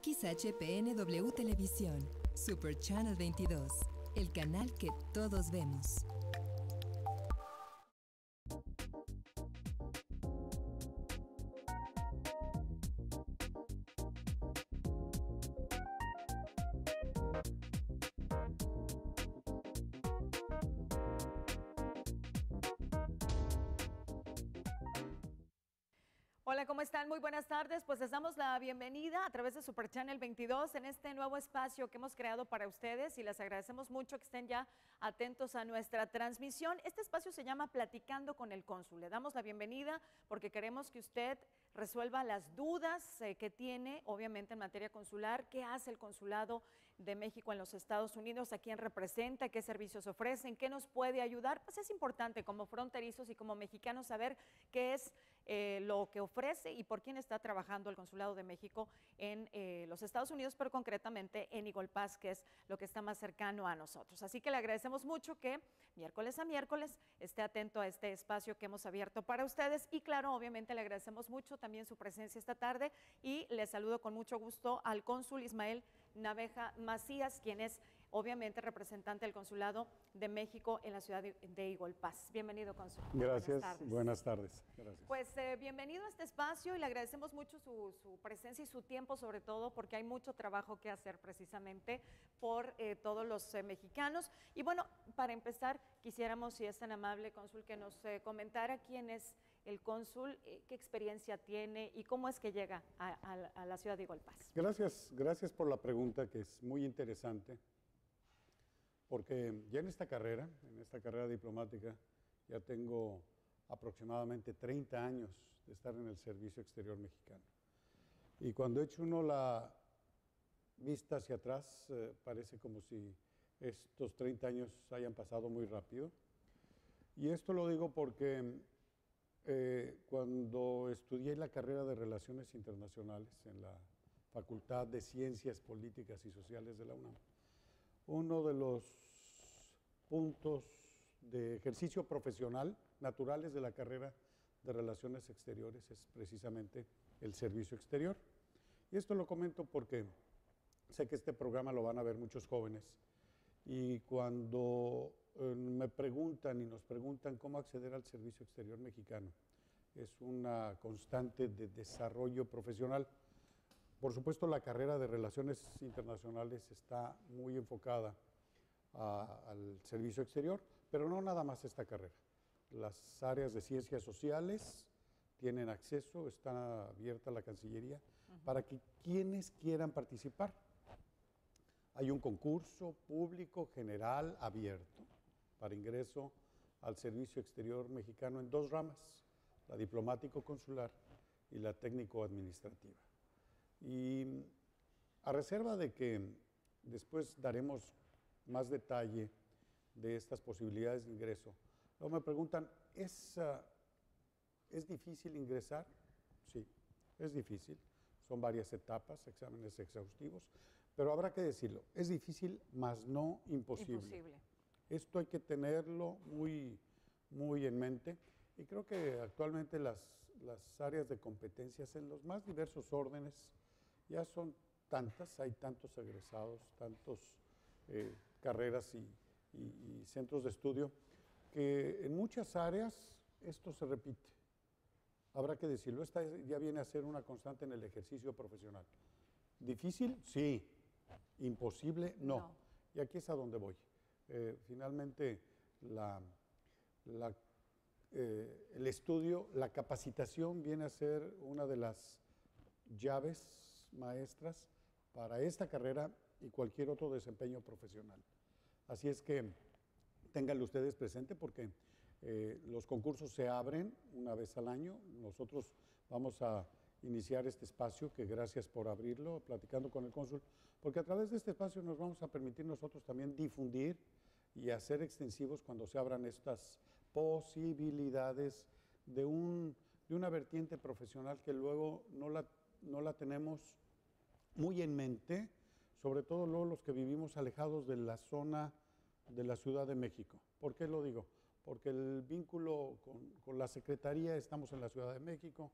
XHPNW Televisión, Super Channel 22, el canal que todos vemos. Hola, ¿cómo están? Muy buenas tardes. Pues les damos la bienvenida a través de Super Channel 22 en este nuevo espacio que hemos creado para ustedes y les agradecemos mucho que estén ya atentos a nuestra transmisión. Este espacio se llama Platicando con el Cónsul. Le damos la bienvenida porque queremos que usted resuelva las dudas que tiene, obviamente en materia consular, qué hace el Consulado de México en los Estados Unidos, a quién representa, qué servicios ofrecen, qué nos puede ayudar. Pues es importante como fronterizos y como mexicanos saber qué es lo que ofrece y por quién está trabajando el Consulado de México en los Estados Unidos, pero concretamente en Eagle Pass, que es lo que está más cercano a nosotros. Así que le agradecemos mucho que miércoles a miércoles esté atento a este espacio que hemos abierto para ustedes y claro, obviamente le agradecemos mucho también su presencia esta tarde y le saludo con mucho gusto al cónsul Ismael Naveja Macías, quien es obviamente representante del Consulado de México en la ciudad de Eagle Pass. Bienvenido, cónsul. Gracias, buenas tardes. Gracias. Pues bienvenido a este espacio y le agradecemos mucho su presencia y su tiempo, sobre todo porque hay mucho trabajo que hacer precisamente por todos los mexicanos. Y bueno, para empezar, quisiéramos, si es tan amable, cónsul, que nos comentara quién es el cónsul, qué experiencia tiene y cómo es que llega a la ciudad de Eagle Pass. Gracias por la pregunta, que es muy interesante, porque ya en esta carrera diplomática, ya tengo aproximadamente 30 años de estar en el servicio exterior mexicano. Y cuando echa uno la vista hacia atrás, parece como si estos 30 años hayan pasado muy rápido. Y esto lo digo porque cuando estudié la carrera de Relaciones Internacionales en la Facultad de Ciencias Políticas y Sociales de la UNAM, uno de los puntos de ejercicio profesional naturales de la carrera de Relaciones Exteriores es precisamente el servicio exterior. Y esto lo comento porque sé que este programa lo van a ver muchos jóvenes y cuando me preguntan y nos preguntan cómo acceder al servicio exterior mexicano, es una constante de desarrollo profesional. Por supuesto, la carrera de Relaciones Internacionales está muy enfocada al servicio exterior, pero no nada más esta carrera. Las áreas de ciencias sociales tienen acceso, está abierta la Cancillería para que quienes quieran participar. Hay un concurso público general abierto para ingreso al servicio exterior mexicano en dos ramas, la diplomático-consular y la técnico-administrativa. Y a reserva de que después daremos más detalle de estas posibilidades de ingreso, luego me preguntan, ¿es difícil ingresar? Sí, es difícil, son varias etapas, exámenes exhaustivos, pero habrá que decirlo, es difícil, mas no imposible. Esto hay que tenerlo muy en mente y creo que actualmente las áreas de competencias en los más diversos órdenes ya son tantas, hay tantos egresados, tantos carreras y centros de estudio, que en muchas áreas esto se repite. Habrá que decirlo, esta ya viene a ser una constante en el ejercicio profesional. ¿Difícil? Sí. ¿Imposible? No. Y aquí es a donde voy. Finalmente, el estudio, la capacitación viene a ser una de las llaves maestras para esta carrera y cualquier otro desempeño profesional. Así es que ténganlo ustedes presente porque los concursos se abren una vez al año. Nosotros vamos a iniciar este espacio, que gracias por abrirlo, platicando con el cónsul, porque a través de este espacio nos vamos a permitir nosotros también difundir y hacer extensivos cuando se abran estas posibilidades de una vertiente profesional que luego no la tenemos muy en mente, sobre todo luego los que vivimos alejados de la zona de la Ciudad de México. ¿Por qué lo digo? Porque el vínculo con la Secretaría, estamos en la Ciudad de México,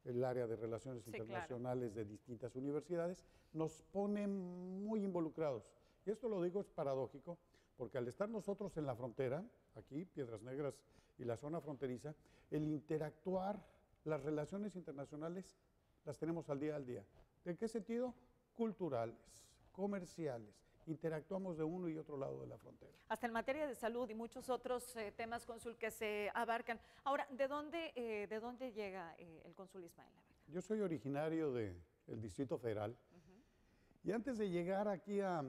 el área de relaciones Sí, internacionales de distintas universidades, nos pone muy involucrados. Y esto lo digo es paradójico, porque al estar nosotros en la frontera, aquí, Piedras Negras y la zona fronteriza, el interactuar, las relaciones internacionales las tenemos al día. ¿De qué sentido? Culturales, comerciales, interactuamos de uno y otro lado de la frontera. Hasta en materia de salud y muchos otros temas, cónsul, que se abarcan. Ahora, ¿de dónde llega el cónsul Ismael? Yo soy originario del Distrito Federal y antes de llegar aquí a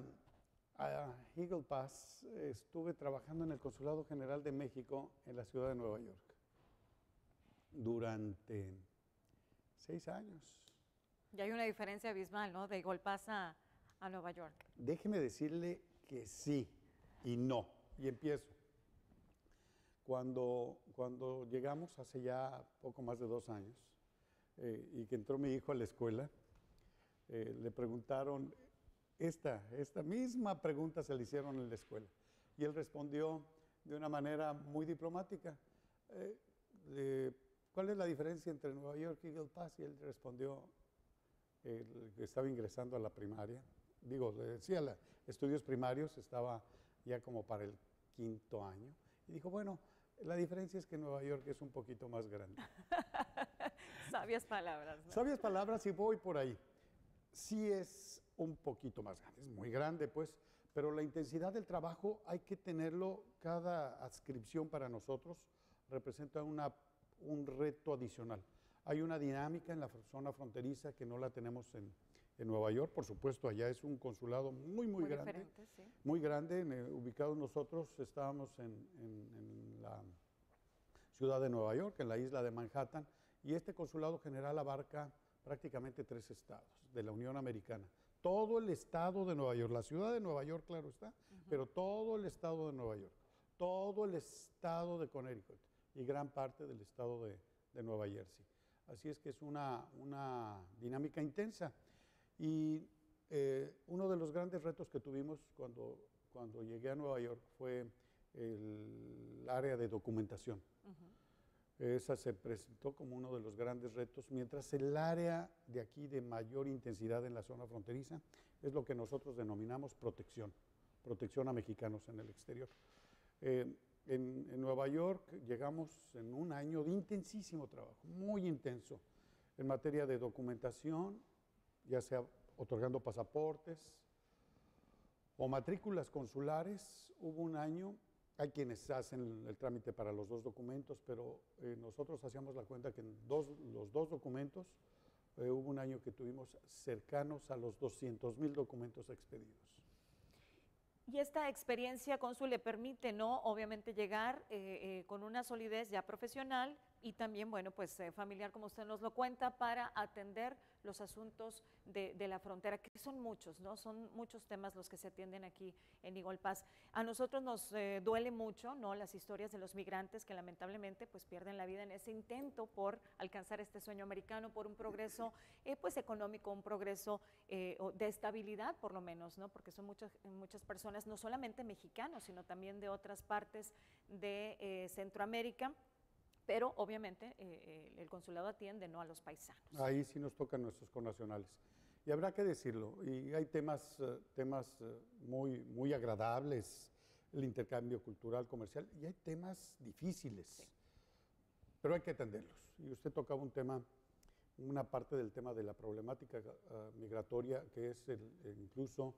Eagle Pass, estuve trabajando en el Consulado General de México en la ciudad de Nueva York durante 6 años. Y hay una diferencia abismal, ¿no? De Eagle Pass a Nueva York. Déjeme decirle que sí y no, y empiezo. Cuando llegamos hace ya poco más de 2 años y que entró mi hijo a la escuela, le preguntaron, esta misma pregunta se le hicieron en la escuela, y él respondió de una manera muy diplomática, ¿cuál es la diferencia entre Nueva York y Eagle Pass? Y él respondió, que estaba ingresando a la primaria, decía estudios primarios, estaba ya como para el 5º año, y dijo, bueno, la diferencia es que Nueva York es un poquito más grande. Sabias palabras, ¿no? Sabias palabras y voy por ahí. Sí es un poquito más grande, es muy grande pues, pero la intensidad del trabajo hay que tenerlo, cada adscripción para nosotros representa un reto adicional. Hay una dinámica en la zona fronteriza que no la tenemos en Nueva York, por supuesto, allá es un consulado muy grande, sí. muy grande, ubicados nosotros estábamos en la ciudad de Nueva York, en la isla de Manhattan, y este consulado general abarca prácticamente 3 estados de la Unión Americana. Todo el estado de Nueva York, la ciudad de Nueva York, claro está, pero todo el estado de Nueva York, todo el estado de Connecticut y gran parte del estado de Nueva Jersey. Así es que es una dinámica intensa. Y uno de los grandes retos que tuvimos cuando llegué a Nueva York fue el área de documentación. Esa se presentó como uno de los grandes retos, mientras el área de aquí de mayor intensidad en la zona fronteriza es lo que nosotros denominamos protección a mexicanos en el exterior. En Nueva York llegamos en un año de intensísimo trabajo, muy intenso, en materia de documentación, ya sea otorgando pasaportes o matrículas consulares. Hubo un año, hay quienes hacen el trámite para los 2 documentos, pero nosotros hacíamos la cuenta que en los dos documentos hubo un año que tuvimos cercanos a los 200,000 documentos expedidos. Y esta experiencia, cónsul, le permite, ¿no? Obviamente llegar con una solidez ya profesional y también, bueno, pues familiar, como usted nos lo cuenta, para atender los asuntos de la frontera, que son muchos, ¿no? Son muchos temas los que se atienden aquí en Eagle Pass. A nosotros nos duele mucho, ¿no? Las historias de los migrantes que lamentablemente pues pierden la vida en ese intento por alcanzar este sueño americano, por un progreso pues económico, un progreso de estabilidad por lo menos, ¿no? Porque son muchas personas, no solamente mexicanos, sino también de otras partes de Centroamérica. Pero obviamente el consulado atiende, ¿no?, a los paisanos. Ahí sí nos tocan nuestros connacionales. Y habrá que decirlo, y hay temas muy agradables, el intercambio cultural, comercial, y hay temas difíciles, sí, pero hay que atenderlos. Y usted tocaba una parte del tema de la problemática migratoria, que es incluso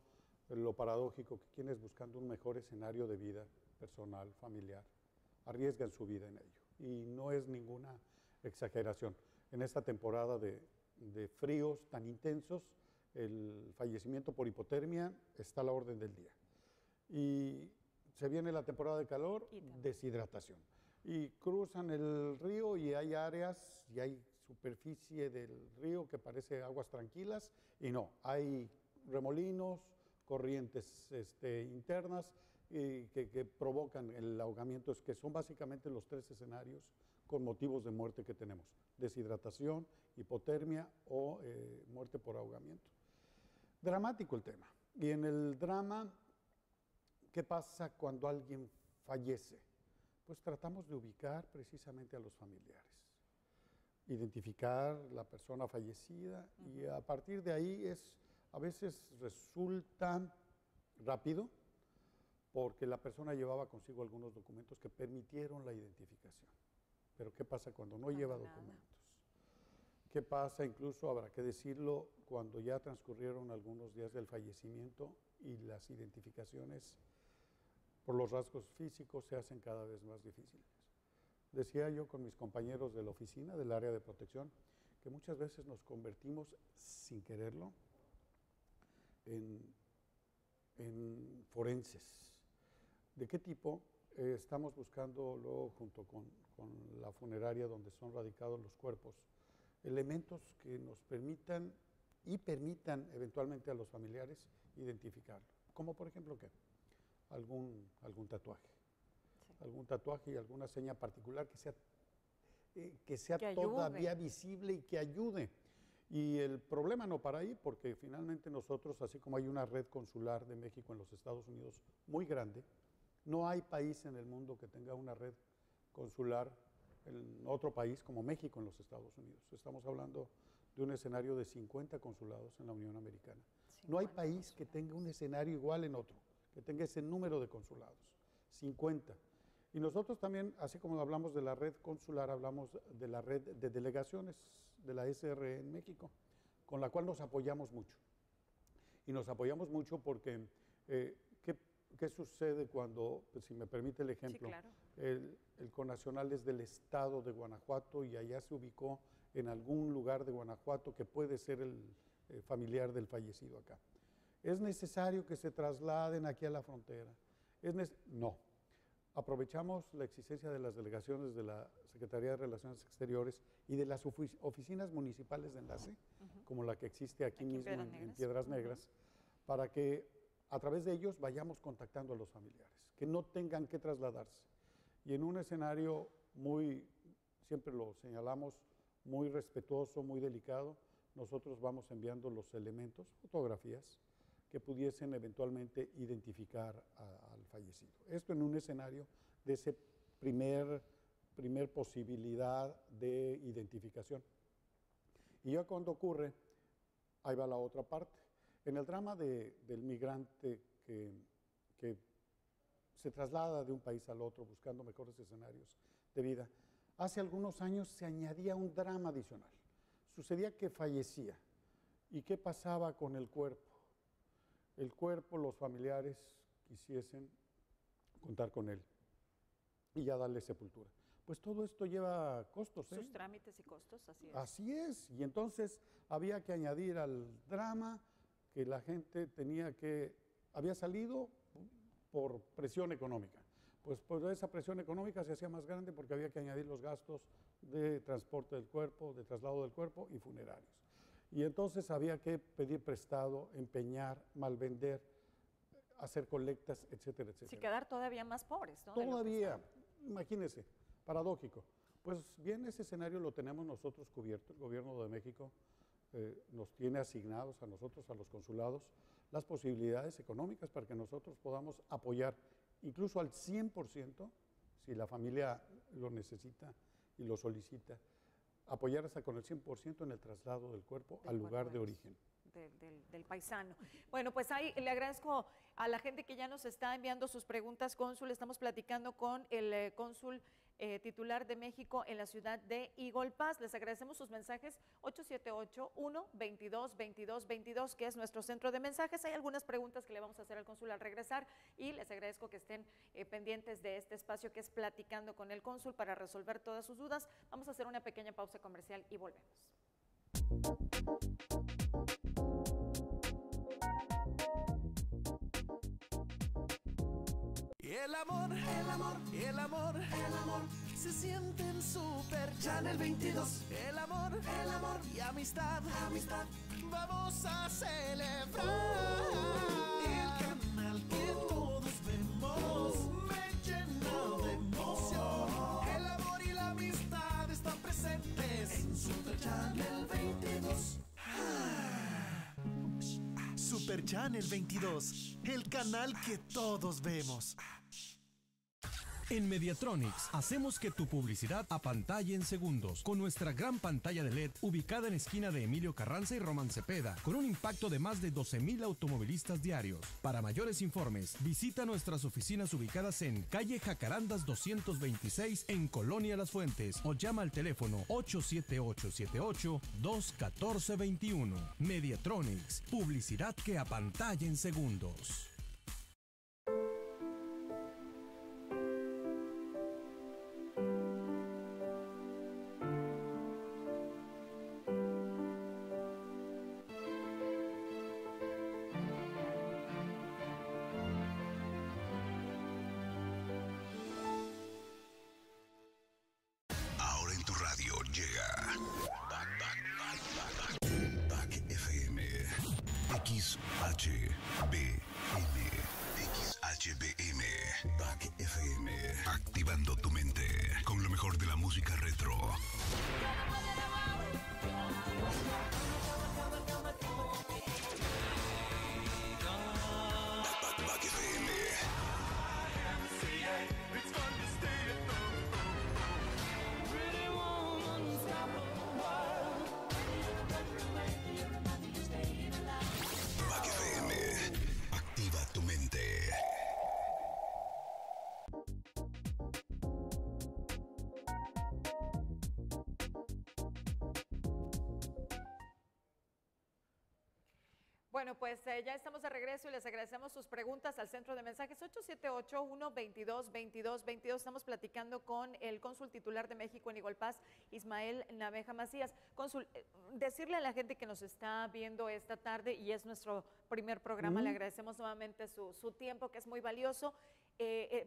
lo paradójico, que quienes buscando un mejor escenario de vida personal, familiar, arriesgan su vida en ello. Y no es ninguna exageración. En esta temporada de fríos tan intensos, el fallecimiento por hipotermia está a la orden del día. Y se viene la temporada de calor, deshidratación. Y cruzan el río y hay áreas y hay superficie del río que parece aguas tranquilas, y no, hay remolinos, corrientes internas, que provocan el ahogamiento, que son básicamente los 3 escenarios con motivos de muerte que tenemos: deshidratación, hipotermia o muerte por ahogamiento. Dramático el tema. Y en el drama, ¿qué pasa cuando alguien fallece? Pues tratamos de ubicar precisamente a los familiares. identificar la persona fallecida y a partir de ahí a veces resulta rápido porque la persona llevaba consigo algunos documentos que permitieron la identificación. Pero ¿qué pasa cuando no lleva documentos? ¿Qué pasa? Incluso habrá que decirlo cuando ya transcurrieron algunos días del fallecimiento y las identificaciones por los rasgos físicos se hacen cada vez más difíciles. Decía yo con mis compañeros de la oficina, del área de protección, que muchas veces nos convertimos sin quererlo en forenses. ¿De qué tipo? Estamos buscando luego junto con la funeraria donde son radicados los cuerpos, elementos que nos permitan eventualmente a los familiares identificarlo. Como por ejemplo, ¿qué? Algún tatuaje. Sí. Algún tatuaje y alguna seña particular que sea todavía visible y que ayude. Y el problema no para ahí, porque finalmente nosotros, así como hay una red consular de México en los Estados Unidos muy grande, no hay país en el mundo que tenga una red consular en otro país como México en los Estados Unidos. Estamos hablando de un escenario de 50 consulados en la Unión Americana. No hay país que tenga un escenario igual en otro, que tenga ese número de consulados, 50. Y nosotros también, así como hablamos de la red consular, hablamos de la red de delegaciones de la SRE en México, con la cual nos apoyamos mucho. Y nos apoyamos mucho porque, ¿qué sucede cuando, pues, si me permite el ejemplo, sí, claro, el connacional es del estado de Guanajuato y allá se ubicó en algún lugar de Guanajuato que puede ser el familiar del fallecido acá? ¿Es necesario que se trasladen aquí a la frontera? No. Aprovechamos la existencia de las delegaciones de la Secretaría de Relaciones Exteriores y de las oficinas municipales de enlace, como la que existe aquí mismo en Piedras Negras, para que a través de ellos vayamos contactando a los familiares, que no tengan que trasladarse. Y en un escenario siempre lo señalamos, muy respetuoso, muy delicado, nosotros vamos enviando los elementos, fotografías, que pudiesen eventualmente identificar al fallecido. Esto en un escenario de ese primer posibilidad de identificación. Y ya cuando ocurre, ahí va la otra parte. En el drama del migrante que se traslada de un país al otro buscando mejores escenarios de vida, hace algunos años se añadía un drama adicional. Sucedía que fallecía. ¿Y qué pasaba con el cuerpo? El cuerpo, los familiares quisiesen contar con él y ya darle sepultura. Pues todo esto lleva costos. Sus trámites y costos, así es. Así es, y entonces había que añadir al drama que la gente había salido por presión económica. Pues por esa presión económica se hacía más grande porque había que añadir los gastos de transporte del cuerpo, de traslado del cuerpo y funerarios. Y entonces había que pedir prestado, empeñar, malvender, hacer colectas, etcétera, etcétera. Sí, quedar todavía más pobres, ¿no? Todavía, imagínense, paradójico. Pues bien, ese escenario lo tenemos nosotros cubierto. El gobierno de México nos tiene asignados a nosotros, a los consulados, las posibilidades económicas para que nosotros podamos apoyar incluso al 100%, si la familia lo necesita y lo solicita, apoyar hasta con el 100% en el traslado del cuerpo al lugar de origen. Del paisano. Bueno, pues ahí le agradezco a la gente que ya nos está enviando sus preguntas, cónsul. Estamos platicando con el cónsul titular de México en la ciudad de Eagle Pass. Les agradecemos sus mensajes 878-122-2222, que es nuestro centro de mensajes. Hay algunas preguntas que le vamos a hacer al cónsul al regresar y les agradezco que estén pendientes de este espacio que es Platicando con el Cónsul para resolver todas sus dudas. Vamos a hacer una pequeña pausa comercial y volvemos. El amor, el amor, el amor, el amor se siente en Super Channel 22. El amor y amistad, amistad, vamos a celebrar. El canal que todos vemos me llena de emoción. El amor y la amistad están presentes en Super Channel 22. Super Channel 22, el canal que todos vemos. En Mediatronics hacemos que tu publicidad apantalle en segundos con nuestra gran pantalla de LED ubicada en esquina de Emilio Carranza y Román Cepeda, con un impacto de más de 12,000 automovilistas diarios. Para mayores informes, visita nuestras oficinas ubicadas en calle Jacarandas 226 en Colonia Las Fuentes o llama al teléfono 878-78-214-21. Mediatronics, publicidad que apantalla en segundos. XHBM, Back FM, activando tu mente con lo mejor de la música retro. Back FM. Back FM, activa tu mente. Bueno, pues ya estamos de regreso y les agradecemos sus preguntas al centro de mensajes 878-122-2222. Estamos platicando con el cónsul titular de México en Igualpaz, Ismael Naveja Macías. Cónsul, decirle a la gente que nos está viendo esta tarde y es nuestro primer programa, le agradecemos nuevamente su tiempo, que es muy valioso.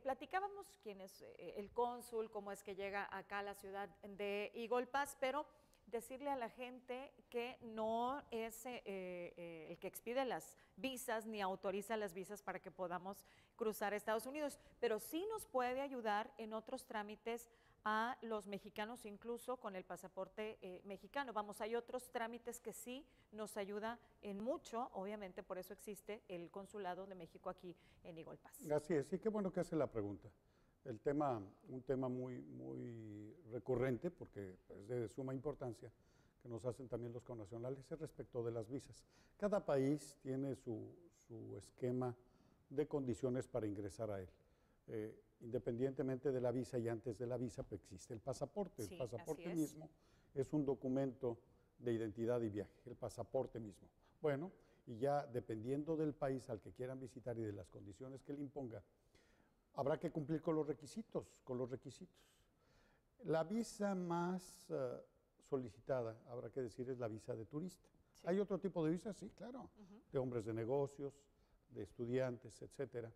Platicábamos quién es el cónsul, cómo es que llega acá a la ciudad de Igualpaz, pero decirle a la gente que no es el que expide las visas ni autoriza las visas para que podamos cruzar a Estados Unidos, pero sí nos puede ayudar en otros trámites a los mexicanos, incluso con el pasaporte mexicano. Vamos, hay otros trámites que sí nos ayuda en mucho, obviamente por eso existe el Consulado de México aquí en Igualpaz. Así es, sí, qué bueno que hace la pregunta. Un tema muy recurrente, porque es de suma importancia, que nos hacen también los connacionales, es respecto de las visas. Cada país tiene su esquema de condiciones para ingresar a él. Independientemente de la visa y antes de la visa, pues existe el pasaporte. Sí, el pasaporte así mismo es un documento de identidad y viaje, el pasaporte mismo. Bueno, y ya dependiendo del país al que quieran visitar y de las condiciones que le imponga, habrá que cumplir con los requisitos, La visa más solicitada, habrá que decir, es la visa de turista. Sí. ¿Hay otro tipo de visas? Sí, claro, de hombres de negocios, de estudiantes, etcétera.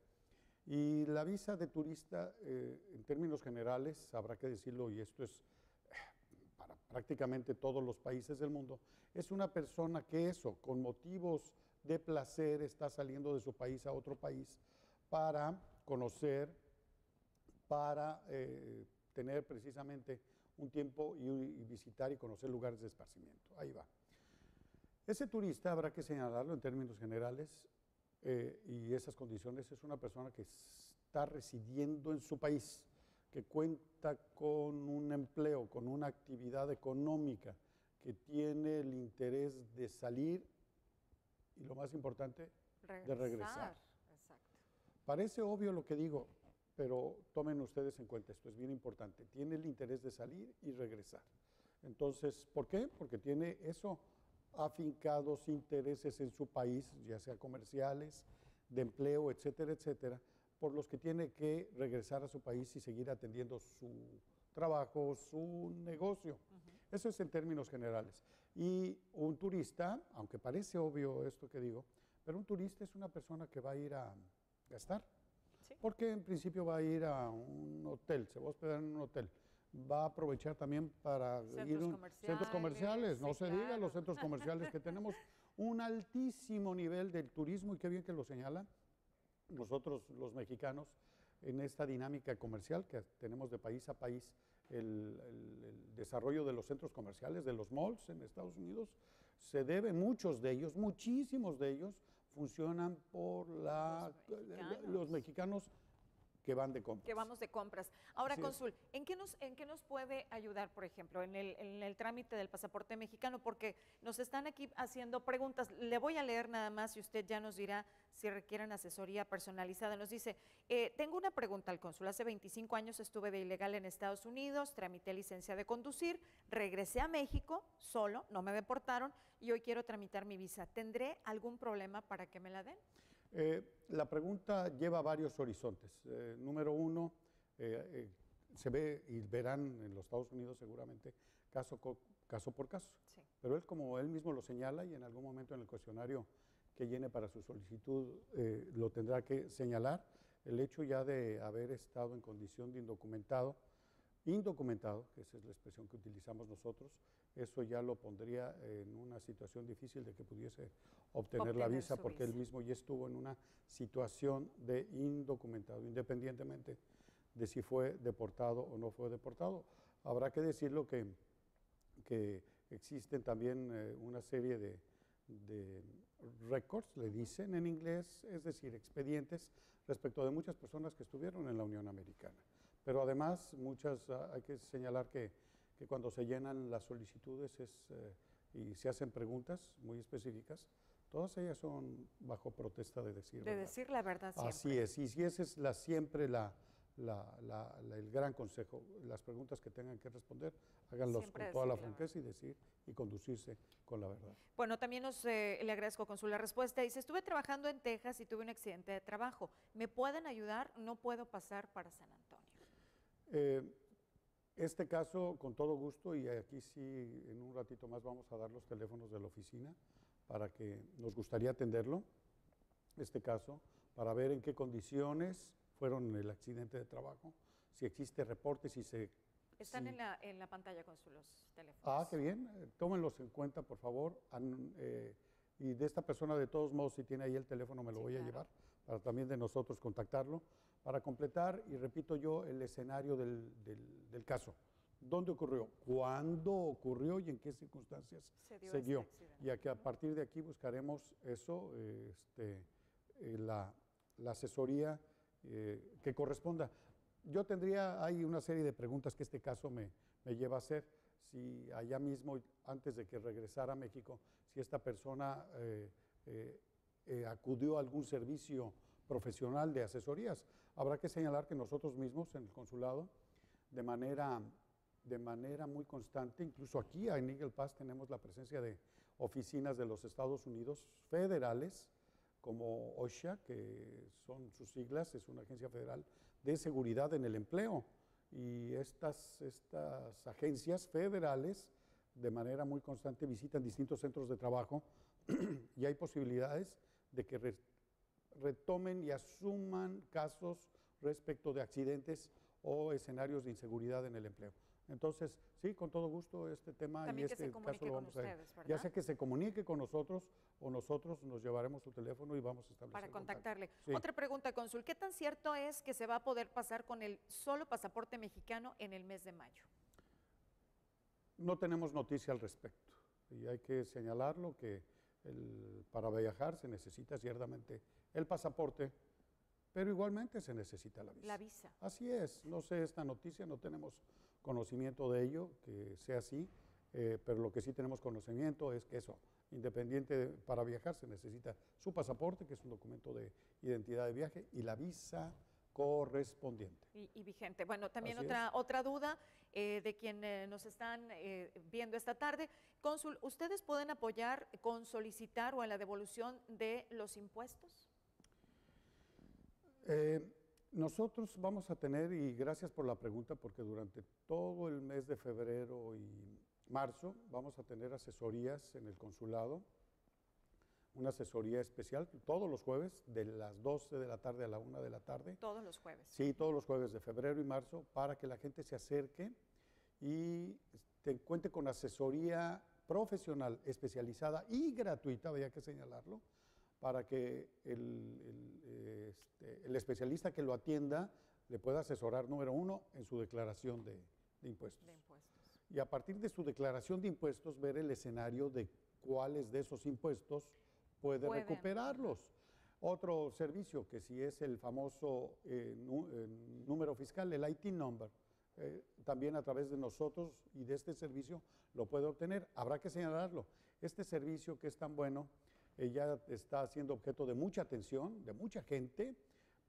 Y la visa de turista, en términos generales, habrá que decirlo, y esto es para prácticamente todos los países del mundo, es una persona que con motivos de placer, está saliendo de su país a otro país para conocer, para tener precisamente un tiempo y visitar y conocer lugares de esparcimiento. Ahí va. Ese turista, habrá que señalarlo en términos generales, y esas condiciones, es una persona que está residiendo en su país, que cuenta con un empleo, con una actividad económica, que tiene el interés de salir y, lo más importante, de regresar. Exacto. Parece obvio lo que digo, pero tomen ustedes en cuenta, esto es bien importante. Tiene el interés de salir y regresar. Entonces, ¿por qué? Porque tiene afincados intereses en su país, ya sea comerciales, de empleo, etcétera, etcétera, por los que tiene que regresar a su país y seguir atendiendo su trabajo, su negocio. Eso es en términos generales. Y un turista, aunque parece obvio esto que digo, pero un turista es una persona que va a ir a gastar. ¿Sí? Porque en principio va a ir a un hotel, se va a hospedar en un hotel. Va a aprovechar también para ir a centros comerciales, no se diga los centros comerciales, que tenemos un altísimo nivel del turismo, y qué bien que lo señalan nosotros los mexicanos en esta dinámica comercial que tenemos de país a país. El desarrollo de los centros comerciales, de los malls en Estados Unidos, se debe, muchos de ellos, muchísimos de ellos, funcionan por los mexicanos que van de compras. Que vamos de compras. Ahora, Así es. cónsul, ¿en qué nos puede ayudar, por ejemplo, en el trámite del pasaporte mexicano? Porque nos están aquí haciendo preguntas. Le voy a leer nada más y usted ya nos dirá si requieren asesoría personalizada. Nos dice, tengo una pregunta al cónsul. Hace 25 años estuve de ilegal en Estados Unidos, tramité licencia de conducir, regresé a México solo, no me deportaron y hoy quiero tramitar mi visa. ¿Tendré algún problema para que me la den? La pregunta lleva varios horizontes. Número uno, se ve y verán en los Estados Unidos seguramente caso por caso. Sí. Pero él, como él mismo lo señala, y en algún momento en el cuestionario que llene para su solicitud lo tendrá que señalar, el hecho ya de haber estado en condición de indocumentado, que esa es la expresión que utilizamos nosotros, eso ya lo pondría en una situación difícil de que pudiese obtener la visa, su porque él visa. mismo ya estuvo en una situación de indocumentado, independientemente de si fue deportado o no fue deportado. Habrá que decirlo que existen también una serie de records, le dicen en inglés, es decir, expedientes respecto de muchas personas que estuvieron en la Unión Americana. Pero además, hay que señalar que cuando se llenan las solicitudes y se hacen preguntas muy específicas, todas ellas son bajo protesta de decir De decir la verdad siempre. Así es, y ese es siempre el gran consejo. Las preguntas que tengan que responder, háganlos Siempre con toda la decir la franqueza y conducirse con la verdad. Bueno, también le agradezco, cónsul, la respuesta. Dice, estuve trabajando en Texas y tuve un accidente de trabajo. ¿Me pueden ayudar? No puedo pasar para San Antonio. Este caso, con todo gusto, y aquí sí, en un ratito más vamos a dar los teléfonos de la oficina para que nos gustaría atenderlo, este caso, para ver en qué condiciones fueron el accidente de trabajo, si existe reporte, si se... Están si- en la pantalla, cónsul, los teléfonos. Ah, qué bien, tómenlos en cuenta, por favor, y de esta persona, de todos modos, si tiene ahí el teléfono, me lo Sí, voy a claro. llevar, para también de nosotros contactarlo, para completar, y repito yo, el escenario del caso. ¿Dónde ocurrió? ¿Cuándo ocurrió y en qué circunstancias Se dio se este dio? accidente. Y a que a partir de aquí buscaremos eso, la asesoría que corresponda. Yo hay una serie de preguntas que este caso me lleva a hacer. Si allá mismo, antes de que regresara a México, si esta persona acudió a algún servicio profesional de asesorías. Habrá que señalar que nosotros mismos en el consulado, de manera muy constante, incluso aquí en Eagle Pass tenemos la presencia de oficinas de los Estados Unidos federales, como OSHA, que son sus siglas, es una agencia federal de seguridad en el empleo. Y estas agencias federales, de manera muy constante, visitan distintos centros de trabajo y hay posibilidades de que retomen y asuman casos respecto de accidentes o escenarios de inseguridad en el empleo. Entonces, sí, con todo gusto este tema También y que se este comunique caso lo con vamos a ver. ustedes, ¿verdad? Ya sea que se comunique con nosotros o nosotros nos llevaremos su teléfono y vamos a establecer Para contacto. contactarle. Sí. Otra pregunta, cónsul. ¿Qué tan cierto es que se va a poder pasar con el solo pasaporte mexicano en el mes de mayo? No tenemos noticia al respecto y hay que señalarlo que para viajar se necesita ciertamente el pasaporte, pero igualmente se necesita la visa. La visa. Así es, no sé esta noticia, no tenemos conocimiento de ello, que sea así, pero lo que sí tenemos conocimiento es que eso, para viajar se necesita su pasaporte, que es un documento de identidad de viaje, y la visa correspondiente. Y vigente. Bueno, también Así otra duda de quien nos están viendo esta tarde. Cónsul, ¿ustedes pueden apoyar con solicitar o en la devolución de los impuestos? Nosotros vamos a tener, y gracias por la pregunta, porque durante todo el mes de febrero y marzo vamos a tener asesorías en el consulado, una asesoría especial todos los jueves de las 12 de la tarde a la 1 de la tarde. Todos los jueves. Sí, todos los jueves de febrero y marzo, para que la gente se acerque y cuente con asesoría profesional, especializada y gratuita, había que señalarlo, para que el especialista que lo atienda le pueda asesorar, número uno, en su declaración de impuestos. De impuestos. Y a partir de su declaración de impuestos, ver el escenario de cuáles de esos impuestos puede Pueden. recuperarlos. Otro servicio que sí es el famoso número fiscal, el IT number, también a través de nosotros y de este servicio lo puede obtener. Habrá que señalarlo. Este servicio que es tan bueno ya está siendo objeto de mucha atención, de mucha gente.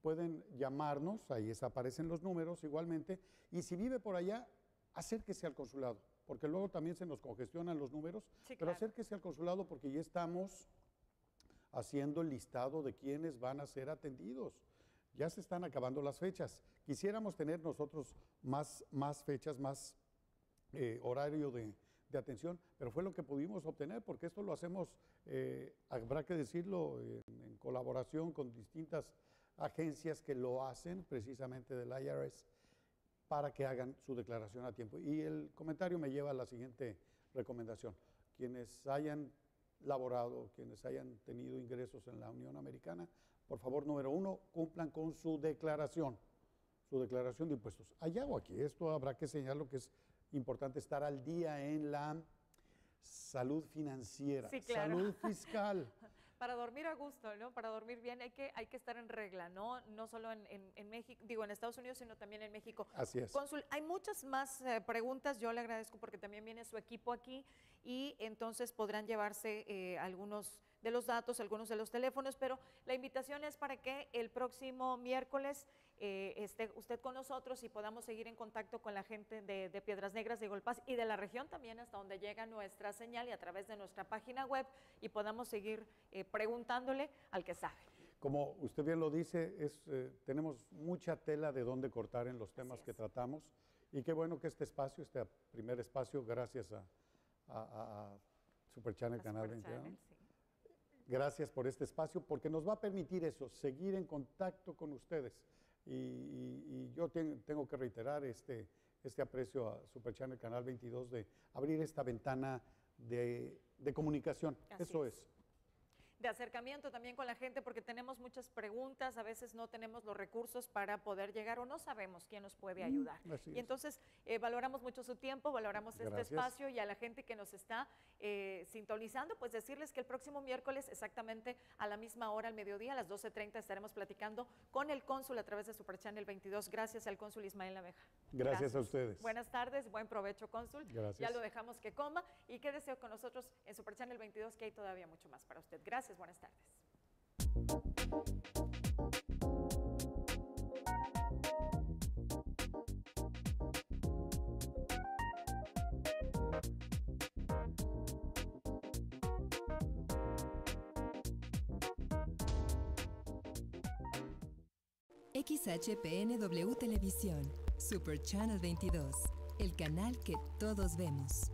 Pueden llamarnos, ahí aparecen los números igualmente, y si vive por allá, acérquese al consulado, porque luego también se nos congestionan los números, Sí, pero claro. acérquese al consulado porque ya estamos haciendo el listado de quienes van a ser atendidos. Ya se están acabando las fechas. Quisiéramos tener nosotros más fechas, más horario de atención, pero fue lo que pudimos obtener, porque esto lo hacemos, habrá que decirlo, en colaboración con distintas agencias que lo hacen precisamente del IRS para que hagan su declaración a tiempo. Y el comentario me lleva a la siguiente recomendación. Quienes hayan laborado, quienes hayan tenido ingresos en la Unión Americana, por favor, número 1, cumplan con su declaración de impuestos. Allá o aquí, esto habrá que señalar que es importante estar al día en la salud financiera, Sí, claro. salud fiscal. Para dormir a gusto, ¿no? Para dormir bien hay que estar en regla, ¿no? No solo en México, digo, en Estados Unidos, sino también en México. Así es. Cónsul, hay muchas más preguntas, yo le agradezco porque también viene su equipo aquí y entonces podrán llevarse algunos de los datos, algunos de los teléfonos, pero la invitación es para que el próximo miércoles esté usted con nosotros y podamos seguir en contacto con la gente de Piedras Negras, de Golpaz y de la región también hasta donde llega nuestra señal y a través de nuestra página web y podamos seguir preguntándole al que sabe. Como usted bien lo dice, tenemos mucha tela de dónde cortar en los temas que tratamos y qué bueno que este primer espacio, gracias a Super Channel Canal 21, Channel, sí. gracias por este espacio porque nos va a permitir eso, seguir en contacto con ustedes. Y yo tengo que reiterar este aprecio a Super Channel Canal 22 de abrir esta ventana de comunicación. Así Eso es. es. De acercamiento también con la gente porque tenemos muchas preguntas, a veces no tenemos los recursos para poder llegar o no sabemos quién nos puede ayudar. Así Y es. entonces valoramos mucho su tiempo, valoramos este Gracias. espacio y a la gente que nos está sintonizando, pues decirles que el próximo miércoles exactamente a la misma hora, al mediodía, a las 12:30 estaremos platicando con el cónsul a través de Super Channel 22. Gracias al cónsul Ismael Naveja. Gracias a ustedes. Buenas tardes, buen provecho, cónsul. Gracias. Ya lo dejamos que coma y quédese con nosotros en Super Channel 22 que hay todavía mucho más para usted. Gracias, buenas tardes. XHPNW Televisión, Super Channel 22, el canal que todos vemos.